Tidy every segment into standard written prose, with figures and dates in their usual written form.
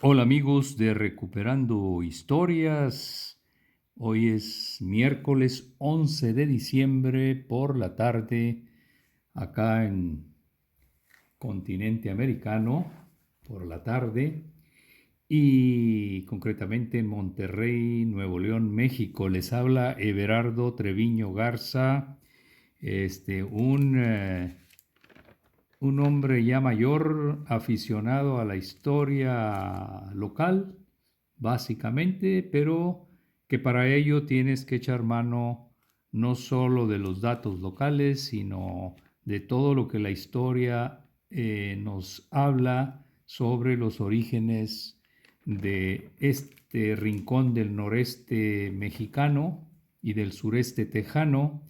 Hola amigos de Recuperando Historias. Hoy es miércoles 11 de diciembre por la tarde acá en continente americano, por la tarde, y concretamente en Monterrey, Nuevo León, México. Les habla Everardo Treviño Garza, este, un eh, un hombre ya mayor aficionado a la historia local, básicamente, pero que para ello tienes que echar mano no solo de los datos locales, sino de todo lo que la historia nos habla sobre los orígenes de este rincón del noreste mexicano y del sureste tejano.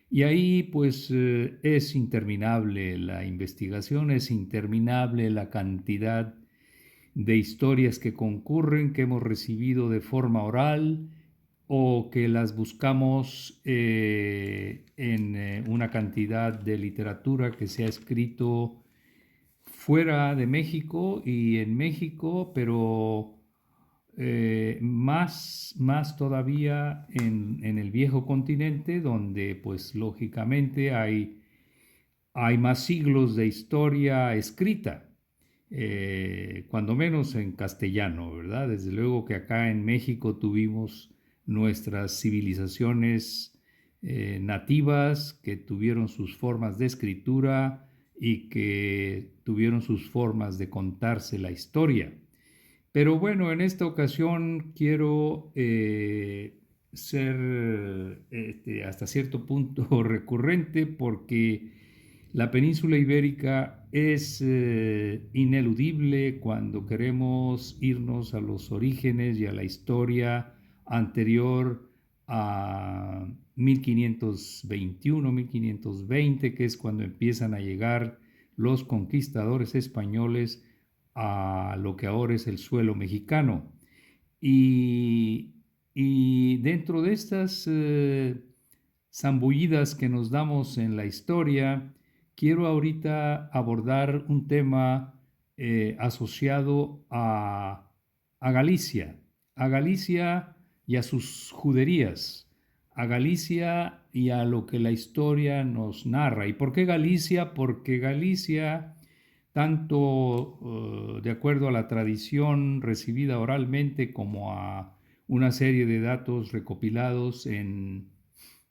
Y ahí pues es interminable la investigación, es interminable la cantidad de historias que concurren, que hemos recibido de forma oral o que las buscamos en una cantidad de literatura que se ha escrito fuera de México y en México, pero más todavía en el viejo continente, donde pues lógicamente hay más siglos de historia escrita, cuando menos en castellano, ¿verdad? Desde luego que acá en México tuvimos nuestras civilizaciones nativas que tuvieron sus formas de escritura y que tuvieron sus formas de contarse la historia. Pero bueno, en esta ocasión quiero ser hasta cierto punto recurrente porque la península ibérica es ineludible cuando queremos irnos a los orígenes y a la historia anterior a 1521, 1520, que es cuando empiezan a llegar los conquistadores españoles a lo que ahora es el suelo mexicano. Y, y dentro de estas zambullidas que nos damos en la historia, quiero ahorita abordar un tema asociado a Galicia y a sus juderías, a Galicia y a lo que la historia nos narra. ¿Y por qué Galicia? Porque Galicia, tanto de acuerdo a la tradición recibida oralmente como a una serie de datos recopilados en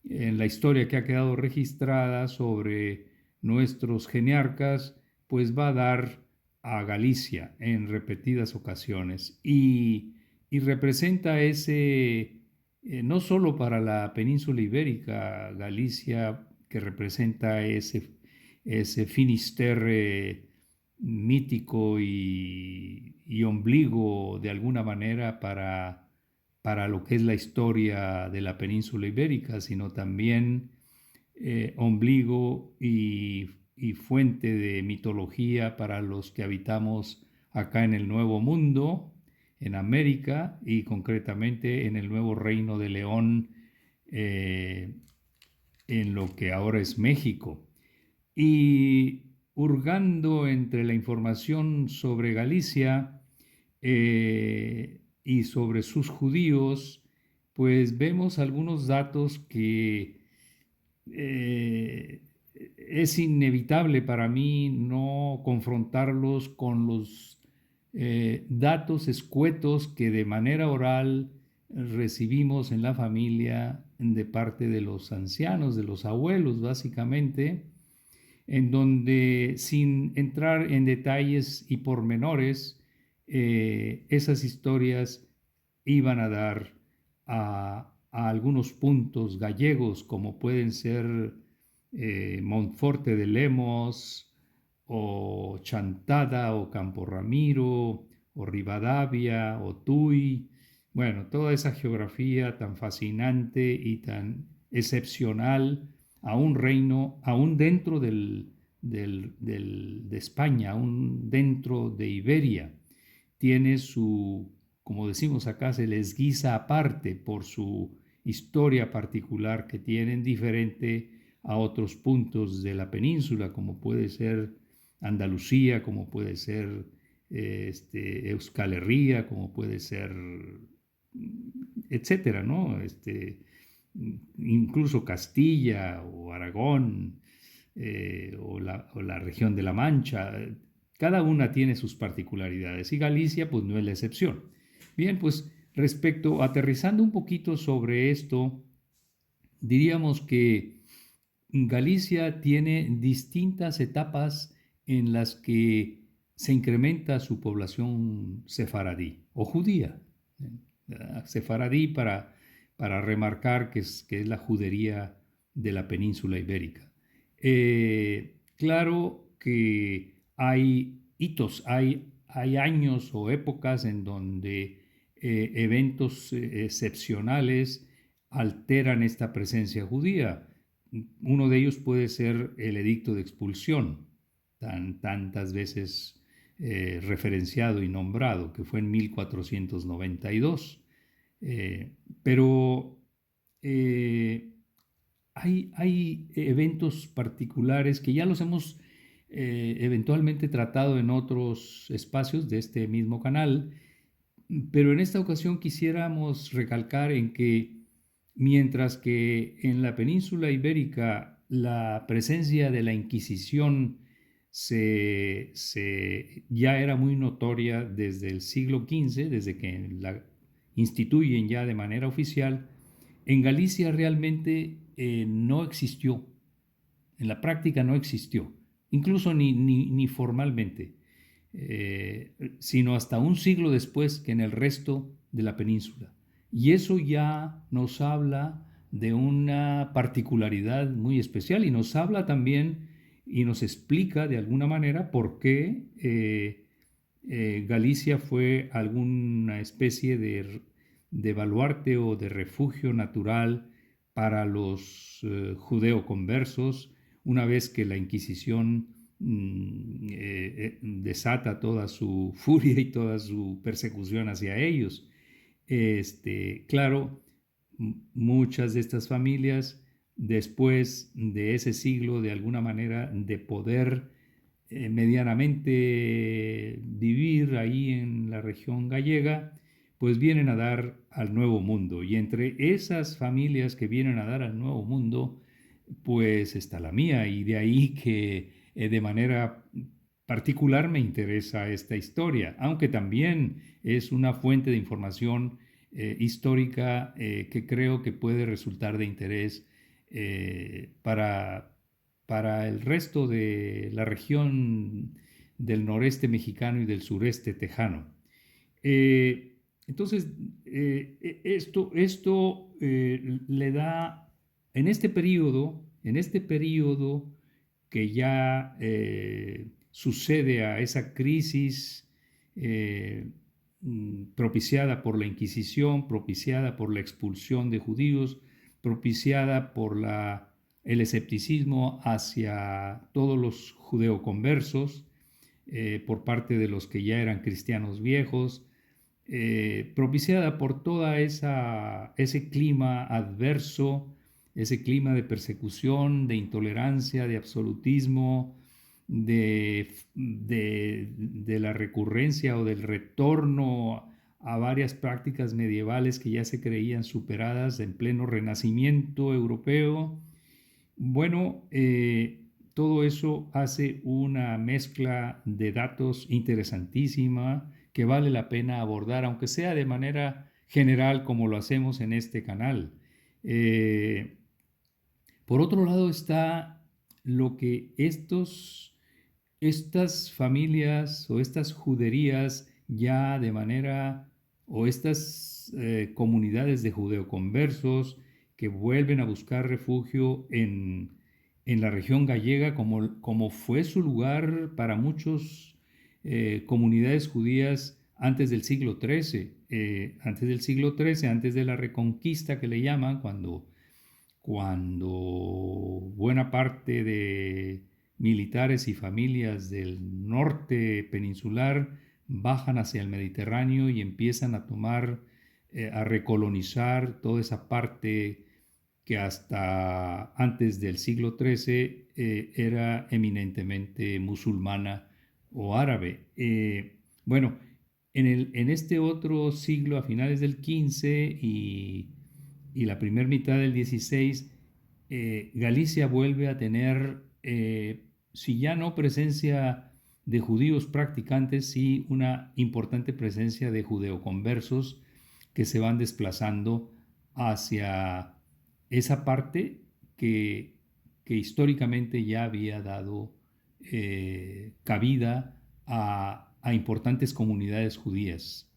la historia que ha quedado registrada sobre nuestros geniarcas, pues va a dar a Galicia en repetidas ocasiones y representa ese, no solo para la península ibérica, Galicia, que representa ese Finisterre mítico y ombligo de alguna manera para lo que es la historia de la península ibérica, sino también ombligo y fuente de mitología para los que habitamos acá en el Nuevo Mundo, en América y concretamente en el Nuevo Reino de León, eh, en lo que ahora es México. Y hurgando entre la información sobre Galicia y sobre sus judíos, pues vemos algunos datos que eh, es inevitable para mí no confrontarlos con los datos escuetos que de manera oral recibimos en la familia de parte de los ancianos, de los abuelos básicamente, en donde sin entrar en detalles y pormenores, esas historias iban a dar a algunos puntos gallegos como pueden ser Monforte de Lemos o Chantada o Campo Ramiro o Rivadavia o Tuy, bueno, toda esa geografía tan fascinante y tan excepcional a un reino, aún dentro de España, aún dentro de Iberia, tiene su, como decimos acá, se les guisa aparte por su historia particular que tienen diferente a otros puntos de la península, como puede ser Andalucía, como puede ser Euskal Herria, como puede ser, etcétera, ¿no? Incluso Castilla o Aragón, o la región de La Mancha. Cada una tiene sus particularidades y Galicia pues no es la excepción. Bien, pues aterrizando un poquito sobre esto, diríamos que Galicia tiene distintas etapas en las que se incrementa su población sefaradí o judía. Sefaradí para remarcar que es la judería de la península ibérica. Claro que hay hitos, hay años o épocas en donde eventos excepcionales alteran esta presencia judía. Uno de ellos puede ser el edicto de expulsión, tantas veces referenciado y nombrado, que fue en 1492. Pero hay eventos particulares que ya los hemos eventualmente tratado en otros espacios de este mismo canal, pero en esta ocasión quisiéramos recalcar en que mientras que en la península ibérica la presencia de la Inquisición ya era muy notoria desde el siglo XV, desde que la instituyen ya de manera oficial, en Galicia realmente no existió, en la práctica no existió, incluso ni formalmente, sino hasta un siglo después que en el resto de la península. Y eso ya nos habla de una particularidad muy especial y nos habla también y nos explica de alguna manera por qué Galicia fue alguna especie de baluarte o de refugio natural para los judeoconversos una vez que la Inquisición desata toda su furia y toda su persecución hacia ellos. Claro, muchas de estas familias, después de ese siglo, de alguna manera, de poder medianamente vivir ahí en la región gallega, pues vienen a dar al Nuevo Mundo. Y entre esas familias que vienen a dar al Nuevo Mundo, pues está la mía. Y de ahí que de manera particular me interesa esta historia, aunque también es una fuente de información histórica que creo que puede resultar de interés para el resto de la región del noreste mexicano y del sureste tejano. Entonces, esto le da, en este periodo que ya sucede a esa crisis propiciada por la Inquisición, propiciada por la expulsión de judíos, propiciada por el escepticismo hacia todos los judeoconversos por parte de los que ya eran cristianos viejos, propiciada por toda ese clima adverso, ese clima de persecución, de intolerancia, de absolutismo, de la recurrencia o del retorno a varias prácticas medievales que ya se creían superadas en pleno renacimiento europeo. Bueno, todo eso hace una mezcla de datos interesantísima que vale la pena abordar, aunque sea de manera general como lo hacemos en este canal. Por otro lado está lo que estas familias o estas juderías ya de manera, o estas comunidades de judeoconversos que vuelven a buscar refugio en la región gallega, como fue su lugar para muchas comunidades judías antes del siglo XIII, antes de la Reconquista que le llaman, cuando buena parte de militares y familias del norte peninsular bajan hacia el Mediterráneo y empiezan a tomar, a recolonizar toda esa parte que hasta antes del siglo XIII era eminentemente musulmana o árabe. Bueno, en este otro siglo, a finales del 15 y la primera mitad del 16, Galicia vuelve a tener, si ya no presencia de judíos practicantes, sí una importante presencia de judeoconversos que se van desplazando hacia esa parte que, que históricamente ya había dado cabida a importantes comunidades judías.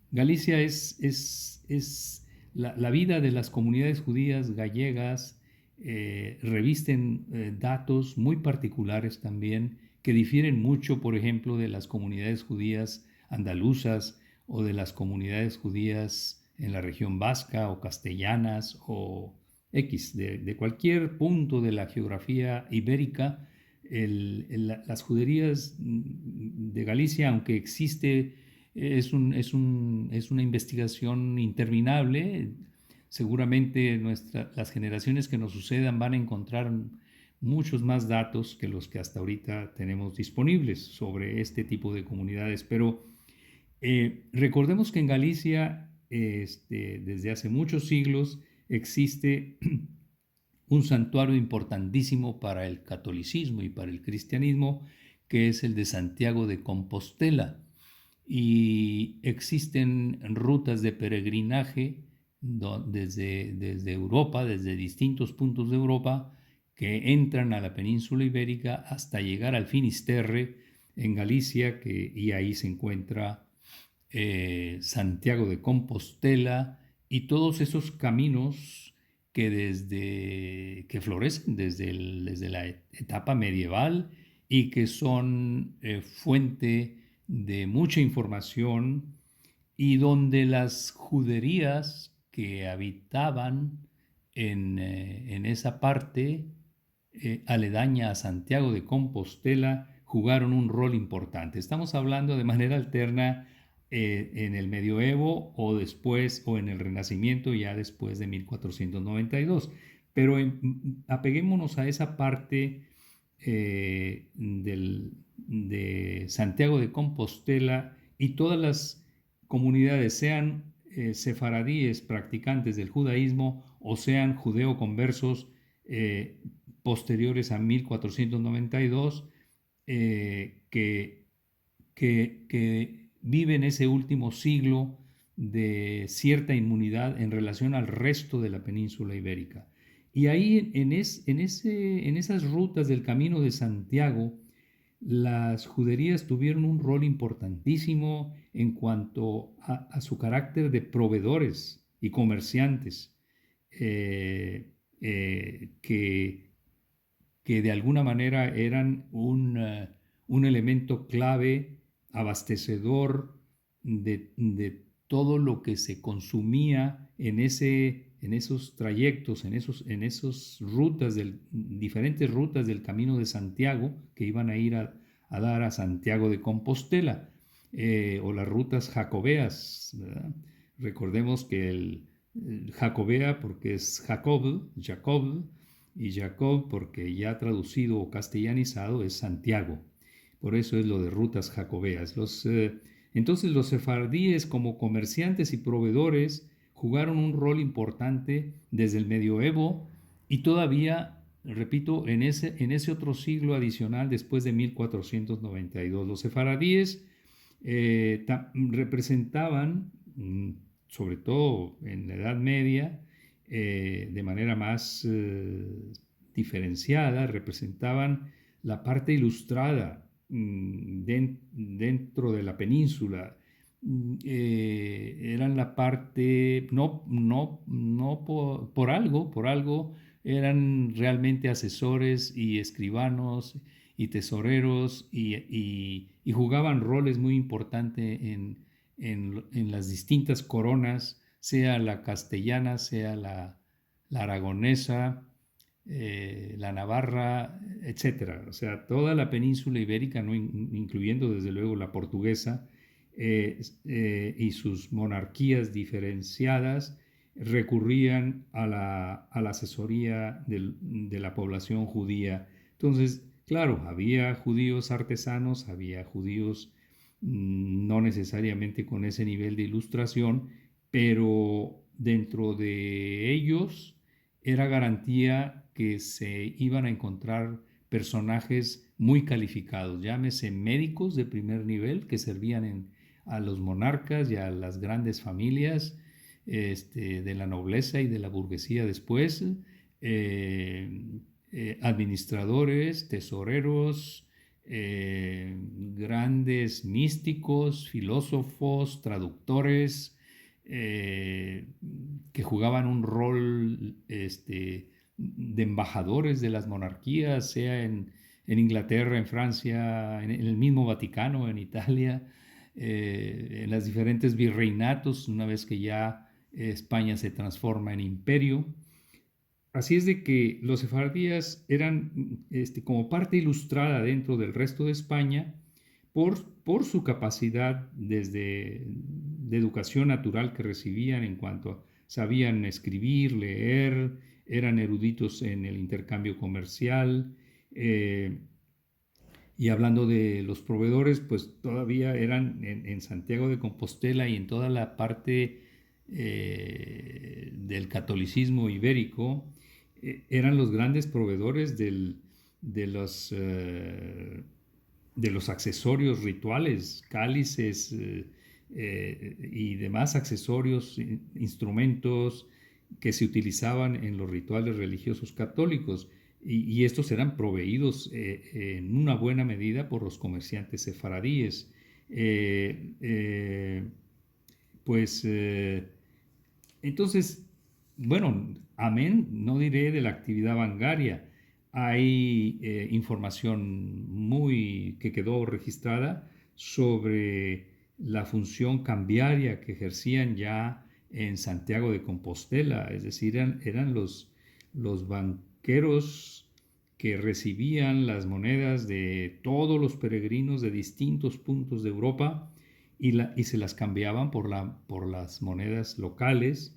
Galicia es la vida de las comunidades judías gallegas, revisten datos muy particulares también que difieren mucho, por ejemplo, de las comunidades judías andaluzas o de las comunidades judías en la región vasca o castellanas o X, de cualquier punto de la geografía ibérica. Las juderías de Galicia, aunque existe, es una investigación interminable. Seguramente las generaciones que nos sucedan van a encontrar muchos más datos que los que hasta ahorita tenemos disponibles sobre este tipo de comunidades. Pero recordemos que en Galicia, desde hace muchos siglos, existe un santuario importantísimo para el catolicismo y para el cristianismo, que es el de Santiago de Compostela. Y existen rutas de peregrinaje desde Europa, desde distintos puntos de Europa, que entran a la península ibérica hasta llegar al Finisterre en Galicia, y ahí se encuentra Santiago de Compostela y todos esos caminos que florecen desde la etapa medieval y que son fuente de mucha información, y donde las juderías que habitaban en esa parte aledaña a Santiago de Compostela jugaron un rol importante. Estamos hablando de manera alterna en el medioevo o después, o en el Renacimiento ya después de 1492. Pero apeguémonos a esa parte de Santiago de Compostela y todas las comunidades, sean sefaradíes practicantes del judaísmo o sean judeoconversos posteriores a 1492, que viven ese último siglo de cierta inmunidad en relación al resto de la península ibérica. Y ahí en esas rutas del Camino de Santiago, las juderías tuvieron un rol importantísimo en cuanto a su carácter de proveedores y comerciantes, que de alguna manera eran un elemento clave, abastecedor de todo lo que se consumía en esos trayectos, en esos diferentes rutas del Camino de Santiago que iban a ir a dar a Santiago de Compostela, o las rutas jacobeas, ¿verdad? Recordemos que el jacobea porque es Jacob, y Jacob porque ya traducido o castellanizado es Santiago. Por eso es lo de rutas jacobeas. Entonces los sefardíes, como comerciantes y proveedores, jugaron un rol importante desde el medioevo y todavía, repito, en ese otro siglo adicional después de 1492. Los sefaradíes representaban, sobre todo en la Edad Media, de manera más diferenciada, representaban la parte ilustrada dentro de la península. Eran la parte, no por algo, eran realmente asesores y escribanos y tesoreros, y jugaban roles muy importantes en las distintas coronas, sea la castellana, sea la aragonesa, la navarra, etcétera. O sea, toda la península ibérica, ¿no? Incluyendo desde luego la portuguesa, y sus monarquías diferenciadas, recurrían a la asesoría de la población judía. Entonces, claro, había judíos artesanos, había judíos no necesariamente con ese nivel de ilustración, pero dentro de ellos era garantía que se iban a encontrar personajes muy calificados, llámese médicos de primer nivel que servían a los monarcas y a las grandes familias de la nobleza y de la burguesía después, administradores, tesoreros, grandes místicos, filósofos, traductores, que jugaban un rol de embajadores de las monarquías, sea en Inglaterra, en Francia, en el mismo Vaticano, en Italia, en las diferentes virreinatos, una vez que ya España se transforma en imperio. Así es de que los sefardíes eran como parte ilustrada dentro del resto de España por su capacidad de educación natural que recibían en cuanto a sabían escribir, leer, eran eruditos en el intercambio comercial. Y hablando de los proveedores, pues todavía eran en Santiago de Compostela y en toda la parte del catolicismo ibérico, eran los grandes proveedores de, los, de los accesorios rituales, cálices y demás accesorios, instrumentos que se utilizaban en los rituales religiosos católicos. Y estos eran proveídos en una buena medida por los comerciantes sefaradíes. Eh, eh, pues entonces, bueno, amén, no diré de la actividad bancaria. Hay información muy que quedó registrada sobre la función cambiaria que ejercían ya en Santiago de Compostela, es decir, eran los banqueros que recibían las monedas de todos los peregrinos de distintos puntos de Europa y se las cambiaban por las monedas locales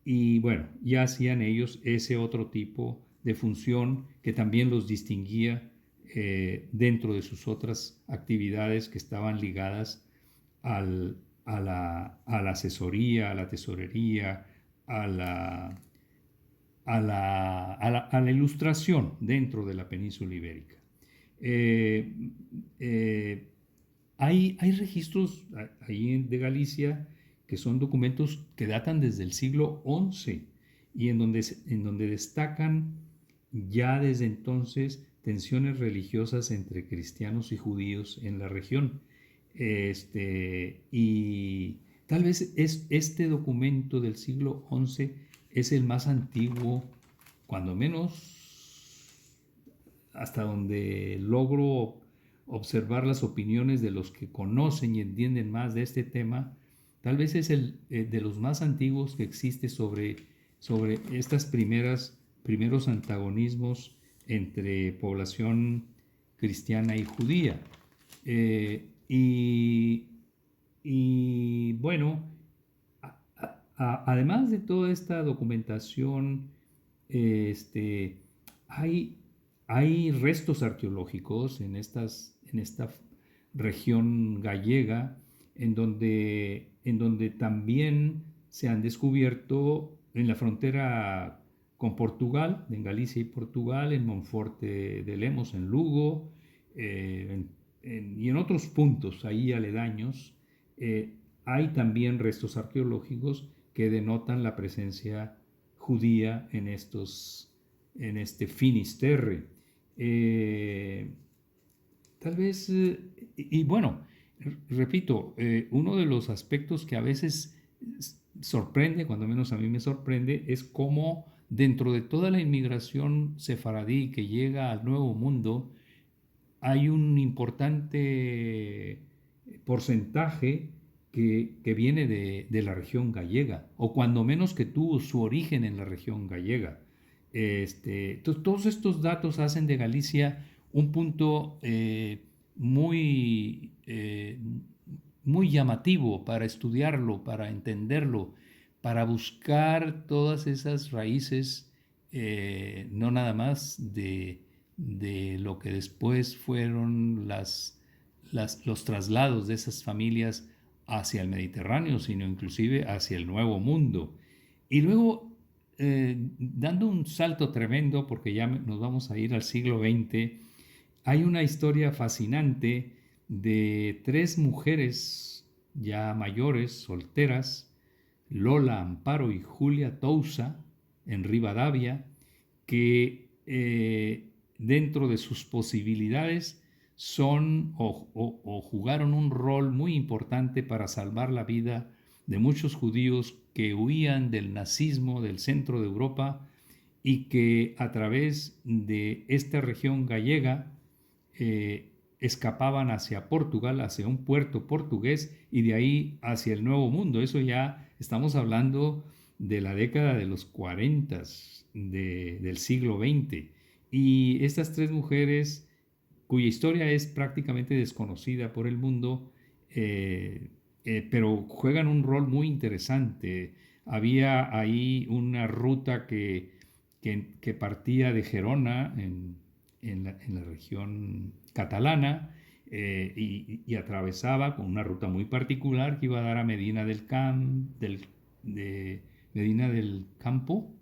y bueno, ya hacían ellos ese otro tipo de función que también los distinguía dentro de sus otras actividades que estaban ligadas a la asesoría, a la tesorería, a la, a la ilustración dentro de la península ibérica. Eh, eh, hay registros ahí de Galicia que son documentos que datan desde el siglo XI y en donde destacan ya desde entonces tensiones religiosas entre cristianos y judíos en la región. Y tal vez este documento del siglo XI es el más antiguo, cuando menos hasta donde logro observar las opiniones de los que conocen y entienden más de este tema, tal vez es el de los más antiguos que existe sobre estas primeros antagonismos entre población cristiana y judía. Y bueno, además de toda esta documentación, este, hay, hay restos arqueológicos en esta región gallega en donde también se han descubierto en la frontera con Portugal, en Galicia y Portugal, en Monforte de Lemos, en Lugo, y en otros puntos ahí aledaños, eh, hay también restos arqueológicos que denotan la presencia judía en este Finisterre. Eh, Tal vez, y bueno, repito, uno de los aspectos que a veces sorprende, cuando menos a mí me sorprende, es cómo dentro de toda la inmigración sefaradí que llega al Nuevo Mundo, hay un importante porcentaje que viene de la región gallega, o cuando menos que tuvo su origen en la región gallega. Entonces, todos estos datos hacen de Galicia un punto muy llamativo para estudiarlo, para entenderlo, para buscar todas esas raíces, no nada más de lo que después fueron los traslados de esas familias hacia el Mediterráneo, sino inclusive hacia el Nuevo Mundo. Y luego, dando un salto tremendo, porque ya nos vamos a ir al siglo XX, hay una historia fascinante de tres mujeres ya mayores, solteras, Lola, Amparo y Julia Touza, en Rivadavia, que dentro de sus posibilidades son o jugaron un rol muy importante para salvar la vida de muchos judíos que huían del nazismo del centro de Europa y que a través de esta región gallega escapaban hacia Portugal, hacia un puerto portugués y de ahí hacia el Nuevo Mundo. Eso ya estamos hablando de la década de los 40 del siglo XX. Y estas tres mujeres, cuya historia es prácticamente desconocida por el mundo, pero juegan un rol muy interesante. Había ahí una ruta que partía de Gerona, en la región catalana, y atravesaba con una ruta muy particular que iba a dar a de Medina del Campo,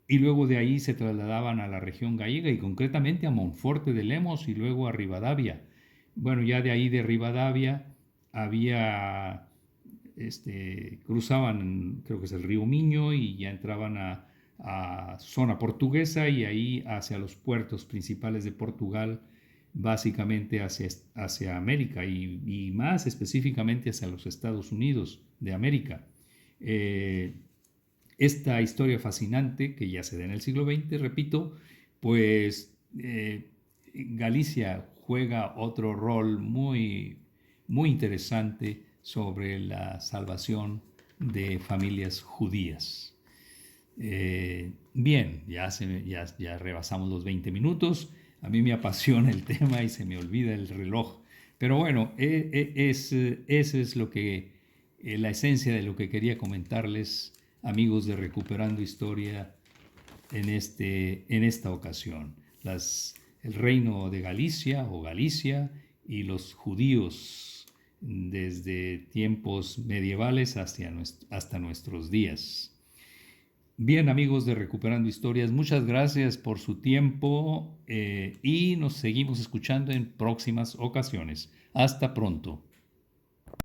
y luego de ahí se trasladaban a la región gallega y concretamente a Monforte de Lemos y luego a Rivadavia. Bueno, ya de ahí de Rivadavia había, cruzaban, creo que es el río Miño, y ya entraban a zona portuguesa y ahí hacia los puertos principales de Portugal, básicamente hacia América y más específicamente hacia los Estados Unidos de América. Esta historia fascinante que ya se da en el siglo XX, repito, pues Galicia juega otro rol muy, muy interesante sobre la salvación de familias judías. Bien, ya rebasamos los 20 minutos. A mí me apasiona el tema y se me olvida el reloj. Pero bueno, eso es lo que, la esencia de lo que quería comentarles, amigos de Recuperando Historia, en esta ocasión. El reino de Galicia o Galicia y los judíos desde tiempos medievales hasta nuestros días. Bien, amigos de Recuperando Historias, muchas gracias por su tiempo y nos seguimos escuchando en próximas ocasiones. Hasta pronto.